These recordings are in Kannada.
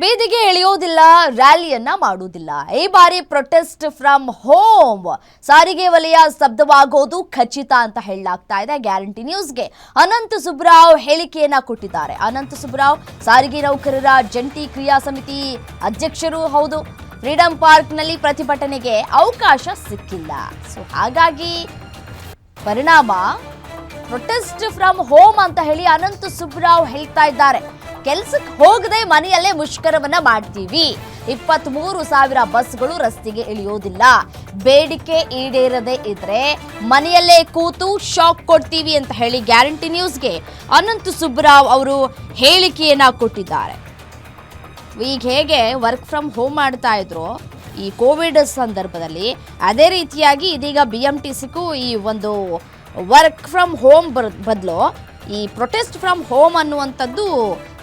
ಬೀದಿಗೆ ಇಳಿಯೋದಿಲ್ಲ, ರ್ಯಾಲಿಯನ್ನ ಮಾಡುವುದಿಲ್ಲ. ಈ ಬಾರಿ ಪ್ರೊಟೆಸ್ಟ್ ಫ್ರಮ್ ಹೋಮ್. ಸಾರಿಗೆ ವಲಯ ಸ್ತಬ್ಧವಾಗೋದು ಖಚಿತ ಅಂತ ಹೇಳಲಾಗ್ತಾ ಇದೆ. ಗ್ಯಾರಂಟಿ ನ್ಯೂಸ್ಗೆ ಅನಂತ ಸುಬ್ರಾವ್ ಹೇಳಿಕೆಯನ್ನ ಕೊಟ್ಟಿದ್ದಾರೆ. ಅನಂತ ಸುಬ್ರಾವ್ ಸಾರಿಗೆ ನೌಕರರ ಜಂಟಿ ಕ್ರಿಯಾ ಸಮಿತಿ ಅಧ್ಯಕ್ಷರು ಹೌದು. ಫ್ರೀಡಂ ಪಾರ್ಕ್ನಲ್ಲಿ ಪ್ರತಿಭಟನೆಗೆ ಅವಕಾಶ ಸಿಕ್ಕಿಲ್ಲ. ಸೊ ಹಾಗಾಗಿ ಪರಿಣಾಮ ಪ್ರೊಟೆಸ್ಟ್ ಫ್ರಮ್ ಹೋಮ್ ಅಂತ ಹೇಳಿ ಅನಂತ ಸುಬ್ರಾವ್ ಹೇಳ್ತಾ ಇದ್ದಾರೆ. ಕೆಲಸಕ್ಕೆ ಹೋಗದೆ ಮನೆಯಲ್ಲೇ ಮುಷ್ಕರವನ್ನ ಮಾಡ್ತೀವಿ. 23,000 ಬಸ್ಗಳು ರಸ್ತೆಗೆ ಇಳಿಯೋದಿಲ್ಲ. ಬೇಡಿಕೆ ಈಡೇರದೆ ಇದ್ರೆ ಮನೆಯಲ್ಲೇ ಕೂತು ಶಾಕ್ ಕೊಡ್ತೀವಿ ಅಂತ ಹೇಳಿ ಗ್ಯಾರಂಟಿ ನ್ಯೂಸ್ಗೆ ಅನಂತ ಸುಬ್ರಾವ್ ಅವರು ಹೇಳಿಕೆಯನ್ನ ಕೊಟ್ಟಿದ್ದಾರೆ. ಈಗ ಹೇಗೆ ವರ್ಕ್ ಫ್ರಮ್ ಹೋಮ್ ಮಾಡ್ತಾ ಇದ್ರು ಈ ಕೋವಿಡ್ ಸಂದರ್ಭದಲ್ಲಿ, ಅದೇ ರೀತಿಯಾಗಿ ಇದೀಗ BMTCಗೂ ಈ ಒಂದು ವರ್ಕ್ ಫ್ರಮ್ ಹೋಮ್ ಬದಲು ಈ ಪ್ರೊಟೆಸ್ಟ್ ಫ್ರಮ್ ಹೋಮ್ ಅನ್ನುವಂಥದ್ದು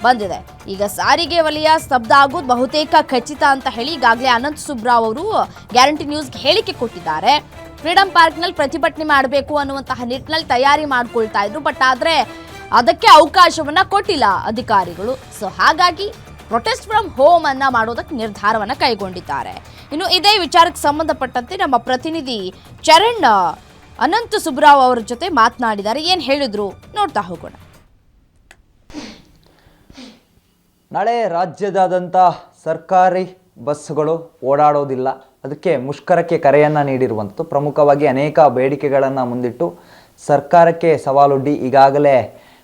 ಬಂದಿದೆ. ಈಗ ಸಾರಿಗೆ ವಲಯ ಸ್ತಬ್ಧ ಆಗೋದು ಬಹುತೇಕ ಖಚಿತ ಅಂತ ಹೇಳಿ ಈಗಾಗಲೇ ಅನಂತ ಸುಬ್ರಾವ್ ಅವರು ಗ್ಯಾರಂಟಿ ನ್ಯೂಸ್ಗೆ ಹೇಳಿಕೆ ಕೊಟ್ಟಿದ್ದಾರೆ. ಫ್ರೀಡಂ ಪಾರ್ಕ್ನಲ್ಲಿ ಪ್ರತಿಭಟನೆ ಮಾಡಬೇಕು ಅನ್ನುವಂತಹ ನಿಟ್ಟಿನಲ್ಲಿ ತಯಾರಿ ಮಾಡ್ಕೊಳ್ತಾ ಇದ್ರು. ಬಟ್ ಆದರೆ ಅದಕ್ಕೆ ಅವಕಾಶವನ್ನ ಕೊಟ್ಟಿಲ್ಲ ಅಧಿಕಾರಿಗಳು. ಸೊ ಹಾಗಾಗಿ ಪ್ರೊಟೆಸ್ಟ್ ಫ್ರಮ್ ಹೋಮ್ ಅನ್ನ ಮಾಡೋದಕ್ಕೆ ನಿರ್ಧಾರವನ್ನ ಕೈಗೊಂಡಿದ್ದಾರೆ. ಇನ್ನು ಇದೇ ವಿಚಾರಕ್ಕೆ ಸಂಬಂಧಪಟ್ಟಂತೆ ನಮ್ಮ ಪ್ರತಿನಿಧಿ ಚರಣ್ ಅನಂತ ಸುಬ್ರಾವ್ ಅವರ ಜೊತೆ ಮಾತನಾಡಿದ್ದಾರೆ. ಏನು ಹೇಳಿದ್ರು ನೋಡ್ತಾ ಹೋಗೋಣ. ನಾಳೆ ರಾಜ್ಯದಾದ್ಯಂತ ಸರ್ಕಾರಿ ಬಸ್ಸುಗಳು ಓಡಾಡೋದಿಲ್ಲ. ಅದಕ್ಕೆ ಮುಷ್ಕರಕ್ಕೆ ಕರೆಯನ್ನು ನೀಡಿರುವಂಥದ್ದು. ಪ್ರಮುಖವಾಗಿ ಅನೇಕ ಬೇಡಿಕೆಗಳನ್ನು ಮುಂದಿಟ್ಟು ಸರ್ಕಾರಕ್ಕೆ ಸವಾಲೊಡ್ಡಿ ಈಗಾಗಲೇ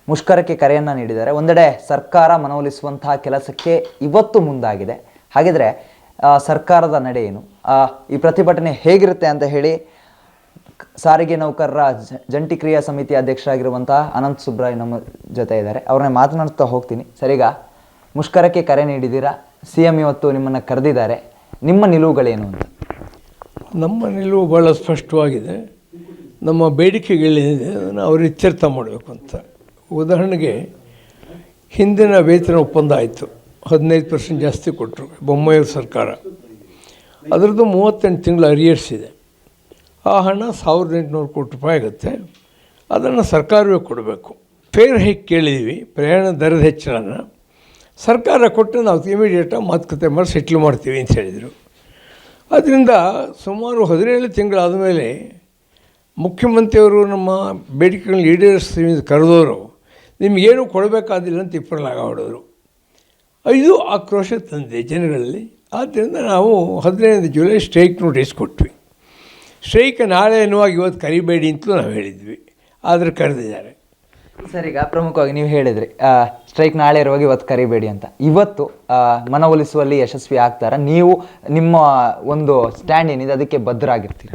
ಮುಷ್ಕರಕ್ಕೆ ಕರೆಯನ್ನು ನೀಡಿದ್ದಾರೆ. ಒಂದೆಡೆ ಸರ್ಕಾರ ಮನವೊಲಿಸುವಂತಹ ಕೆಲಸಕ್ಕೆ ಇವತ್ತು ಮುಂದಾಗಿದೆ. ಹಾಗಿದ್ರೆ ಸರ್ಕಾರದ ನಡೆ ಏನು, ಈ ಪ್ರತಿಭಟನೆ ಹೇಗಿರುತ್ತೆ ಅಂತ ಹೇಳಿ ಸಾರಿಗೆ ನೌಕರರ ಜಂಟಿ ಕ್ರಿಯಾ ಸಮಿತಿ ಅಧ್ಯಕ್ಷರಾಗಿರುವಂತಹ ಅನಂತ ಸುಬ್ರಾವ್ ನಮ್ಮ ಜೊತೆ ಇದ್ದಾರೆ. ಅವ್ರನ್ನೇ ಮಾತನಾಡ್ತಾ ಹೋಗ್ತೀನಿ. ಸರಿಗ ಮುಷ್ಕರಕ್ಕೆ ಕರೆ ನೀಡಿದ್ದೀರಾ, CM ಇವತ್ತು ನಿಮ್ಮನ್ನು ಕರೆದಿದ್ದಾರೆ. ನಿಮ್ಮ ನಿಲುವುಗಳೇನು ಅಂತ? ನಮ್ಮ ನಿಲುವು ಭಾಳ ಸ್ಪಷ್ಟವಾಗಿದೆ. ನಮ್ಮ ಬೇಡಿಕೆಗಳೇನಿದೆ ಅದನ್ನು ಅವರು ಇತ್ಯರ್ಥ ಮಾಡಬೇಕು ಅಂತ. ಉದಾಹರಣೆಗೆ ಹಿಂದಿನ ವೇತನ ಒಪ್ಪಂದ ಆಯಿತು, 15% ಜಾಸ್ತಿ ಕೊಟ್ಟರು ಬೊಮ್ಮಾಯಿಯವ್ರ ಸರ್ಕಾರ. ಅದರದ್ದು 38 ತಿಂಗಳ ಅರಿಯರ್ಸ್ ಇದೆ. ಆ ಹಣ 1,800 ಕೋಟಿ ರೂಪಾಯಿ ಆಗುತ್ತೆ. ಅದನ್ನು ಸರ್ಕಾರವೇ ಕೊಡಬೇಕು. ಫೇರ್ ಹೈಕ್ ಕೇಳಿದ್ದೀವಿ, ಪ್ರಯಾಣ ದರದ ಹೆಚ್ಚಳನ ಸರ್ಕಾರ ಕೊಟ್ಟು ನಾವು ಇಮಿಡಿಯೇಟಾಗಿ ಮಾತುಕತೆ ಮಾಡಿ ಸೆಟ್ಲ್ ಮಾಡ್ತೀವಿ ಅಂತ ಹೇಳಿದರು. ಅದರಿಂದ ಸುಮಾರು 17 ತಿಂಗಳಾದ ಮೇಲೆ ಮುಖ್ಯಮಂತ್ರಿಯವರು ನಮ್ಮ ಬೇಡಿಕೆಗಳನ್ನ ಈಡೇರಿಸ್ತೀವಿ ಕರೆದವರು ನಿಮಗೇನು ಕೊಡಬೇಕಾದಿಲ್ಲ ಅಂತ ಇಪ್ಪರಲಾಗ ಹೊಡೋರು. ಇದು ಆಕ್ರೋಶ ತಂದಿದೆ ಜನಗಳಲ್ಲಿ. ಆದ್ದರಿಂದ ನಾವು 15 ಜುಲೈ ಸ್ಟ್ರೈಕ್ ನೋಟಿಸ್ ಕೊಟ್ವಿ. ಸ್ಟ್ರೈಕ್ ನಾಳೆ ಎನ್ನುವಾಗ ಇವತ್ತು ಕರಿಬೇಡಿ ಅಂತಲೂ ನಾವು ಹೇಳಿದ್ವಿ, ಆದರೆ ಕರೆದಿದ್ದಾರೆ. ಸರ್, ಈಗ ಪ್ರಮುಖವಾಗಿ ನೀವು ಹೇಳಿದ್ರಿ ಸ್ಟ್ರೈಕ್ ನಾಳೆ ಇರುವಾಗ ಇವತ್ತು ಕರಿಬೇಡಿ ಅಂತ. ಇವತ್ತು ಮನವೊಲಿಸುವಲ್ಲಿ ಯಶಸ್ವಿ ಆಗ್ತಾರ? ನೀವು ನಿಮ್ಮ ಒಂದು ಸ್ಟ್ಯಾಂಡ್ ಏನಿದೆ ಅದಕ್ಕೆ ಬದ್ಧರಾಗಿರ್ತೀರ?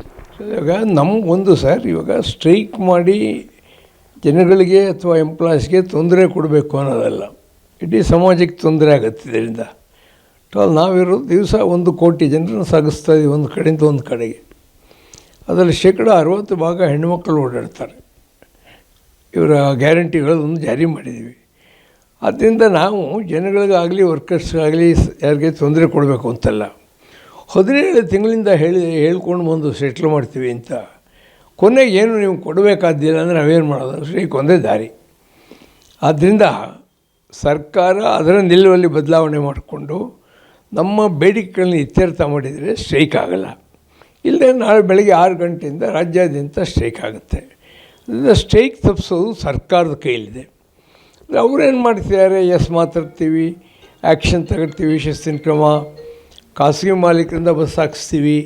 ಇವಾಗ ನಮಗೊಂದು ಸರ್, ಇವಾಗ ಸ್ಟ್ರೈಕ್ ಮಾಡಿ ಜನಗಳಿಗೆ ಅಥವಾ ಎಂಪ್ಲಾಯೀಸ್ಗೆ ತೊಂದರೆ ಕೊಡಬೇಕು ಅನ್ನೋದಲ್ಲ. ಇಡೀ ಸಮಾಜಕ್ಕೆ ತೊಂದರೆ ಆಗುತ್ತೆ ಇದರಿಂದ. ನಾವಿರೋದು ದಿವಸ 1 ಕೋಟಿ ಜನರನ್ನು ಸಾಗಿಸ್ತಾ ಇದ್ದೀವಿ ಒಂದು ಕಡೆಯಿಂದ ಒಂದು ಕಡೆಗೆ. ಅದರಲ್ಲಿ 60% ಹೆಣ್ಣುಮಕ್ಕಳು ಓಡಾಡ್ತಾರೆ. ಇವರ ಗ್ಯಾರಂಟಿಗಳನ್ನು ಜಾರಿ ಮಾಡಿದ್ದೀವಿ. ಆದ್ದರಿಂದ ನಾವು ಜನಗಳಿಗಾಗಲಿ ವರ್ಕರ್ಸ್ಗಾಗಲಿ ಯಾರಿಗೆ ತೊಂದರೆ ಕೊಡಬೇಕು ಅಂತಲ್ಲ. 17 ತಿಂಗಳಿಂದ ಹೇಳ್ಕೊಂಡು ಬಂದು ಸೆಟ್ಲ್ ಮಾಡ್ತೀವಿ ಅಂತ ಕೊನೆಗೆ ಏನು ನೀವು ಕೊಡಬೇಕಾದಿಲ್ಲ ಅಂದರೆ ನಾವೇನು ಮಾಡೋದು? ಸ್ಟ್ರೈಕ್ ಒಂದೇ ದಾರಿ. ಆದ್ದರಿಂದ ಸರ್ಕಾರ ಅದರ ನಿಲುವಲ್ಲಿ ಬದಲಾವಣೆ ಮಾಡಿಕೊಂಡು ನಮ್ಮ ಬೇಡಿಕೆಗಳನ್ನ ಇತ್ಯರ್ಥ ಮಾಡಿದರೆ ಸ್ಟ್ರೈಕ್ ಆಗಲ್ಲ. ಇಲ್ಲದೆ ನಾಳೆ ಬೆಳಗ್ಗೆ 6 ಗಂಟೆಯಿಂದ ರಾಜ್ಯಾದ್ಯಂತ ಸ್ಟ್ರೈಕ್ ಆಗುತ್ತೆ. ಅದರಿಂದ ಸ್ಟ್ರೈಕ್ ತಪ್ಪಿಸೋದು ಸರ್ಕಾರದ ಕೈಲಿದೆ. ಅವರೇನು ಮಾಡ್ತಿದ್ದಾರೆ? ಮಾತಾಡ್ತೀವಿ, ಆ್ಯಕ್ಷನ್ ತಗೊಳ್ತೀವಿ, ಶಿಸ್ತಿನ ಕ್ರಮ, ಖಾಸಗಿ ಮಾಲೀಕರಿಂದ ಬಸ್ ಹಾಕಿಸ್ತೀವಿ,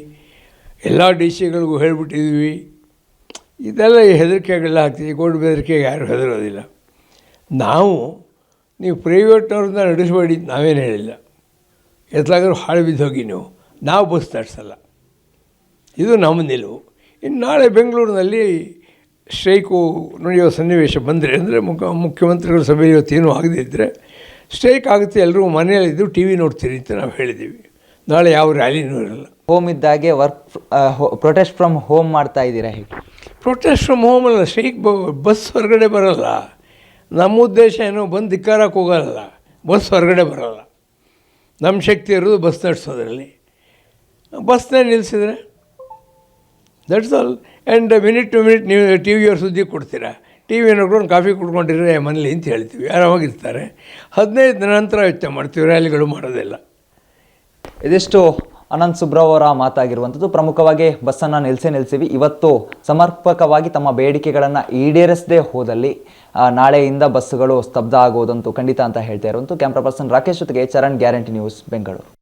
ಎಲ್ಲ DCಗಳಿಗೂ ಹೇಳಿಬಿಟ್ಟಿದ್ದೀವಿ. ಇದೆಲ್ಲ ಹೆದರಿಕೆಗಳೆಲ್ಲ ಹಾಕ್ತೀವಿ. ಗೋಡು ಬೆದರಿಕೆಗೆ ಯಾರೂ ಹೆದರೋದಿಲ್ಲ. ನಾವು ನೀವು ಪ್ರೈವೇಟ್ನವ್ರನ್ನ ನಡೆಸಬೇಡಿ ನಾವೇನು ಹೇಳಿಲ್ಲ. ಎತ್ತಲಾದರೂ ಹಾಳು ಬಿದ್ದೋಗಿ ನಾವು ಬಸ್ ನಡೆಸಲ್ಲ. ಇದು ನಮ್ಮ ನಿಲುವು. ಇನ್ನು ನಾಳೆ ಬೆಂಗಳೂರಿನಲ್ಲಿ ಸ್ಟ್ರೈಕು ನಡೆಯುವ ಸನ್ನಿವೇಶ ಬಂದರೆ ಅಂದರೆ ಮುಖ್ಯಮಂತ್ರಿಗಳ ಸಭೆ ಇವತ್ತೇನೂ ಆಗದೇ ಇದ್ದರೆ ಸ್ಟ್ರೈಕ್ ಆಗುತ್ತೆ. ಎಲ್ಲರೂ ಮನೆಯಲ್ಲಿದ್ದು TV ನೋಡ್ತೀರಿ ಅಂತ ನಾವು ಹೇಳಿದ್ದೀವಿ. ನಾಳೆ ಯಾವ ರ್ಯಾಲಿನೂ ಇರಲ್ಲ. ಹೋಮ್ ಇದ್ದಾಗೆ ಪ್ರೊಟೆಸ್ಟ್ ಫ್ರಮ್ ಹೋಮ್ ಮಾಡ್ತಾ ಇದ್ದೀರಾ? ಹೇಗೆ ಪ್ರೊಟೆಸ್ಟ್ ಫ್ರಮ್ ಹೋಮ್ ಅಲ್ಲ, ಸ್ಟ್ರೈಕ್. ಬಸ್ ಹೊರಗಡೆ ಬರೋಲ್ಲ. ನಮ್ಮ ಉದ್ದೇಶ ಏನೋ ಬಂದು ಧಿಕ್ಕಾರಕ್ಕೆ ಹೋಗಲ್ಲ, ಬಸ್ ಹೊರಗಡೆ ಬರೋಲ್ಲ. ನಮ್ಮ ಶಕ್ತಿ ಇರೋದು ಬಸ್ ನಡೆಸೋದ್ರಲ್ಲಿ. ಬಸ್ನೇ ನಿಲ್ಲಿಸಿದ್ರೆ that's all. And minute to minute ನೀವು TVಯವ್ರು ಸುದ್ದಿ ಕೊಡ್ತೀರಾ. TV ನೋಡ್ಕೊಂಡು ಕಾಫಿ ಕುಡ್ಕೊಂಡಿದ್ರೆ ಮನೇಲಿ ಅಂತ ಹೇಳ್ತೀವಿ, ಆರಾಮಾಗಿರ್ತಾರೆ. 15 ದಿನ ನಂತರ ವೆಚ್ಚ ಮಾಡ್ತೀವಿ, ರ್ಯಾಲಿಗಳು ಮಾಡೋದಿಲ್ಲ. ಇದಿಷ್ಟು ಅನಂತ್ ಸುಬ್ರಾವ್ ಅವರ ಮಾತಾಗಿರುವಂಥದ್ದು. ಪ್ರಮುಖವಾಗಿ ಬಸ್ಸನ್ನು ನಿಲ್ಲಿಸಿವಿ. ಇವತ್ತು ಸಮರ್ಪಕವಾಗಿ ತಮ್ಮ ಬೇಡಿಕೆಗಳನ್ನು ಈಡೇರಿಸದೇ ಹೋದಲ್ಲಿ ನಾಳೆಯಿಂದ ಬಸ್ಸುಗಳು ಸ್ತಬ್ಧ ಆಗುವುದಂತೂ ಖಂಡಿತ ಅಂತ ಹೇಳ್ತಾ ಇರುವಂಥ ಕ್ಯಾಮ್ರಾ ಪರ್ಸನ್ ರಾಕೇಶ್ ಜೊತೆಗೆ ಚರಣ್, ಗ್ಯಾರಂಟಿ ನ್ಯೂಸ್, ಬೆಂಗಳೂರು.